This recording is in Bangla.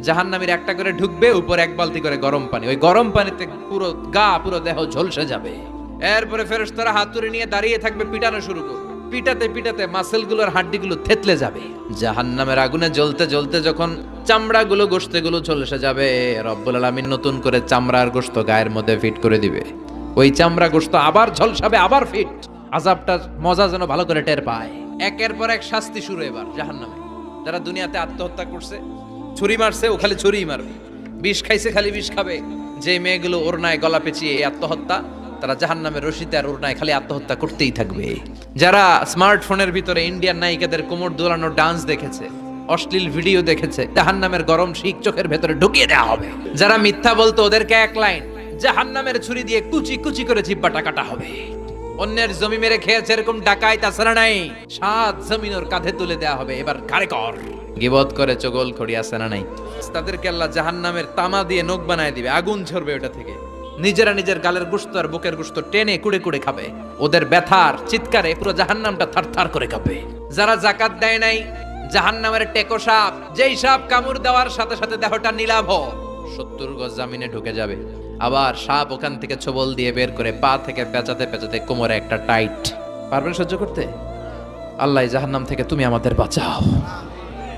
জাহান্নামীর একটা করে ঢুকবে, উপর এক বালতি করে গরম পানি, ওই গরম পানিতে পুরো গা পুরো দেহ ঝলসে যাবে। এরপরে ফেরেশতারা হাতুড়ি নিয়ে দাঁড়িয়ে থাকবে, পিটানো শুরু করবে। পিটাতে পিটাতে মাসেলগুলোর হাড্ডিগুলো থেতলে যাবে। জাহান্নামের আগুনে জ্বলতে জ্বলতে যখন চামড়াগুলো গোশতেগুলো ঝলসে যাবে, রব্বুল আলামিন নতুন করে চামড়ার গোশত গায়ের মধ্যে ফিট করে দিবে। ওই চামড়া গোশত আবার ঝলসাবে, আবার ফিট। আযাবটার মজা যেন ভালো করে টের পায়। একের পর এক শাস্তি শুরু এবার জাহান্নামে। যারা দুনিয়াতে আত্মহত্যা করছে, ছুরি মারছে, ও খালি ছুরিই মারবে। বিষ খাইছে, খালি বিষ খাবে। যে মেয়েগুলো ওড়নায় গলা পেঁচিয়ে এই আত্মহত্যা, তারা জাহান্নামের রশিতে আর ওড়নায় খালি আত্মহত্যা করতেই থাকবে। যারা স্মার্টফোনের ভিতরে ইন্ডিয়ান নায়িকাদের কোমর দোলানো ডান্স দেখেছে, অশ্লীল ভিডিও দেখেছে, জাহান্নামের গরম শিক চোখের ভেতরে ঢুকিয়ে দেওয়া হবে। যারা মিথ্যা বলতো, ওদেরকে এক লাইন জাহান্নামের ছুরি দিয়ে কুচি কুচি করে জিহ্বাটা কাটা হবে। অন্যের জমি মেরে খেয়েছে এরকম ডাকাই তাছাড়া নাই, 7 জমিন ওর কাঁধে তুলে দেওয়া হবে। এবার ঘাড়ে কর। গিবত করে চগল খড়ি আছে না নাই, তাদেরকে আল্লাহ জাহান্নামের তামা দিয়ে নখ বানায় দিবে, আগুন ঝরবে ওটা থেকে। নিজেরা নিজের গালের গোশত আর বুকের গোশত টেনে কুড়ে কুড়ে খাবে। ওদের ব্যথার চিৎকারে পুরো জাহান্নামটা থারথার করে কাঁপবে। যারা যাকাত দেয় নাই, জাহান্নামের টেকো সাপ, যেই সাপ কামড় দেওয়ার সাথে সাথে দেহটা নীলাভ, 70 গজ জামিনে ঢুকে যাবে। আবার সাপ ওখান থেকে ছোবল দিয়ে বের করে পা থেকে পেঁচাতে পেঁচাতে কোমরে একটা টাইট। পারবেন সহ্য করতে? আল্লাহ জাহান্নাম থেকে তুমি আমাদের বাঁচাও।